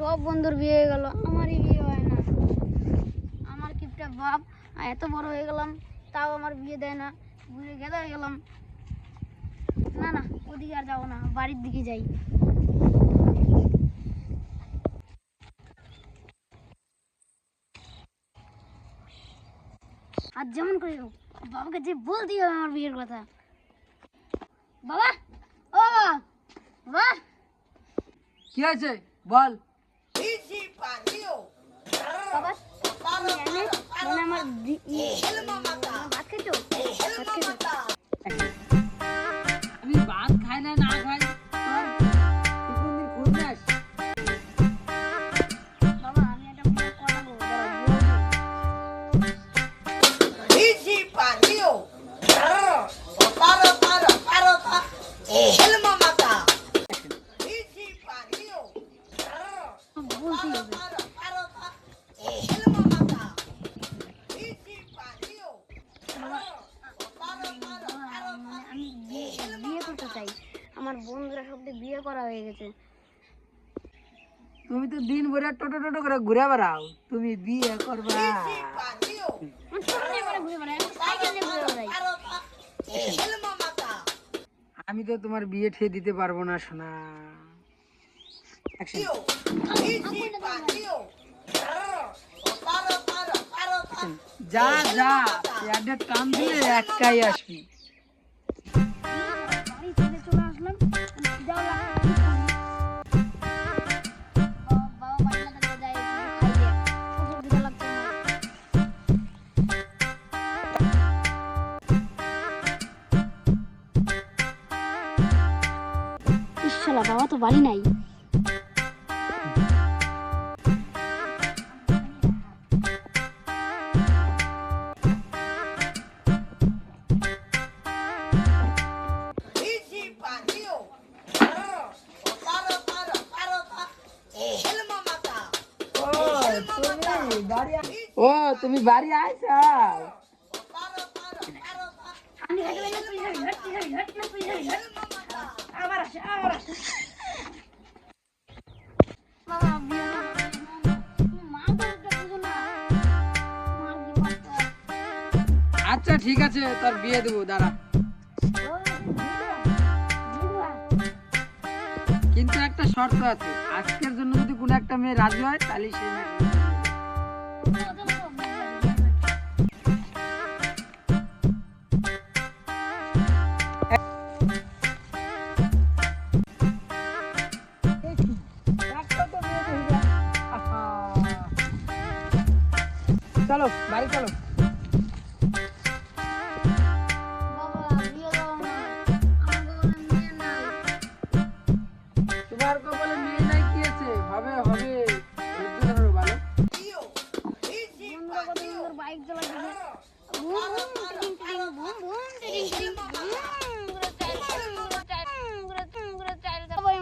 সব বন্ধুর বিয়ে হয়ে গেল, আমারই বিয়ে হয় না। আমার কিপটা বাপ, এত বড় হয়ে গেলাম তাও আমার বিয়ে দেয় না। বুঝে গেদা হয়ে গেলাম। না না, ওদিকে আর যাবো না, বাড়ির দিকে যাই। আর যেমন করে হোক বাবাকে যে বলতে হবে আমার বিয়ের কথা। বাবা, ও বাবা, বাবা, কি আছে বল। বাবা আমার ভাত খেতো, আমি ভাত খাই না না খাই তোর তুই কোনদিন খোঁজ নিস? বাবা আমি একটা কথা বলবো। আমি বিয়ে করতে চাই, আমার বন্ধুরা সব বিয়ে করা হয়ে গেছে। তুমি তো দিন ভরে টোটো টোটো করে ঘুরে বেড়াও, তুমি বিয়ে করবা? আমি তো তোমার বিয়ে ঠিয়ে দিতে পারবো না সোনা। যা যা প্যাডের টান দিলে একাই আসবি। বাবা তো বাড়ি নাই। ও তুমি বাড়ি আইছো? আচ্ছা ঠিক আছে, তোর বিয়ে দেবো, দাঁড়া। কিন্তু একটা শর্ত আছে, আজকের জন্য যদি কোনো একটা মেয়ে রাজি হয় তাহলে সেই মেয়ে। চলো বাড়ি চলো। তোমার কপালে মেয়ে নাই কি আছে? হবে হবে, ধৈর্য ধরো ভালো। বাইক চালাচ্ছে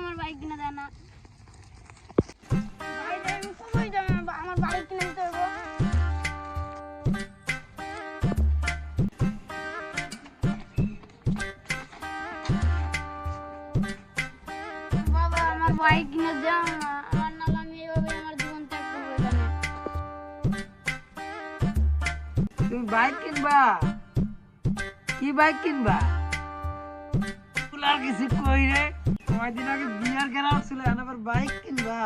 আমার বাইক কিনে দেয় না। আমার বাইক কিনে দিতে হবে। বাবা আমার বাইক কিনে দাও না, আমার নালা আমি এইভাবে আমার জীবন ত্যাগ করবো এখানে। তুমি বাইক কিনবা? কি বাইক কিনবা? আর কিছু কই রে, কয়দিন আগে বিয়ার কেনা উঠছিল, এখন আবার বাইক কিনবা?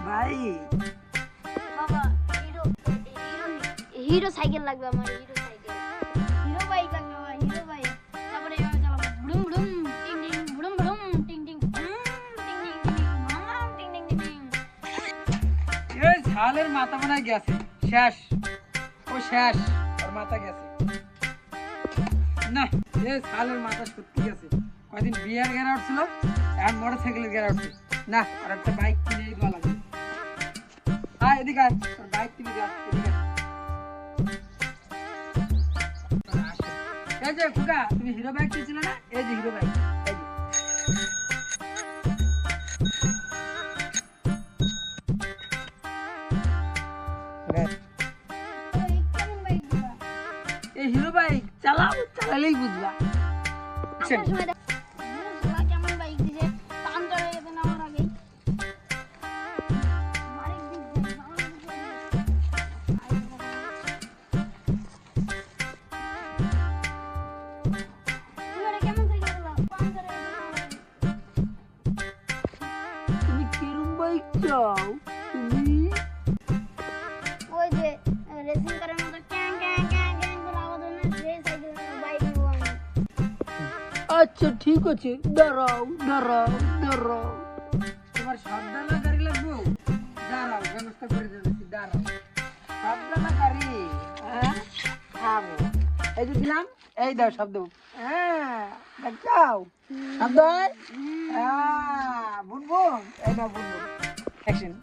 বাইক বাবা হিরো সাইকেল লাগবে আমার, হিরো সাইকেল, হিরো বাইক লাগবে বাবা, হিরো বাইক। তারপরে এইভাবে চালাবো, বুড়ুম বুড়ুম টিং টিং, বুড়ুম বুড়ুম টিং টিং, টিং টিং টিং, মাম টিং টিং টিং। এই ঝালের মাথা মনে হয় গেছে, শেষ, ও শেষ, ওর মাথা গেছে না। এই ঝালের মাথা সত্যি গেছে, কয়দিন বিয়ার গেরা উঠছিল, এখন মোটর সাইকেলের গেরা উঠছে না। আর একটা বাইক কিনে দেওয়া লাগবে। হ্যাঁ এদিকে আয়, তোর বাইক কিনে দেওয়া, এদিকে এই যে ফুকা, তুমি হিরো বাইক কিনছিল না? এই যে হিরো বাইক, এই যে। এই হিরো বাইক চালাও, চালালেই বুঝবা। কেমন বাইক দিছে, টান চলে গেছে না আমার আগেই। বাইক চাও তুমি? ওই যে রেসিং কারের মতো ক্যাং ক্যাং ক্যাং ক্যাং করে আওয়াজ হয় না, সেই সাইকেল বাইক নেবো আমি। আচ্ছা ঠিক আছে, দাঁড়াও দাঁড়াও দাঁড়াও। তোমার সাবধানা গাড়ি লাগবো? দাঁড়াও, ব্যবস্থা করে দিচ্ছি, দাঁড়াও। সাবধানা গাড়ি, হ্যাঁ থামো। এই যে দিলাম, এই দাও শব্দ। হ্যাঁ দেখছাও শব্দ হয়? হ্যাঁ বুনবুন, এই না বুনবুন। অ্যাকশন।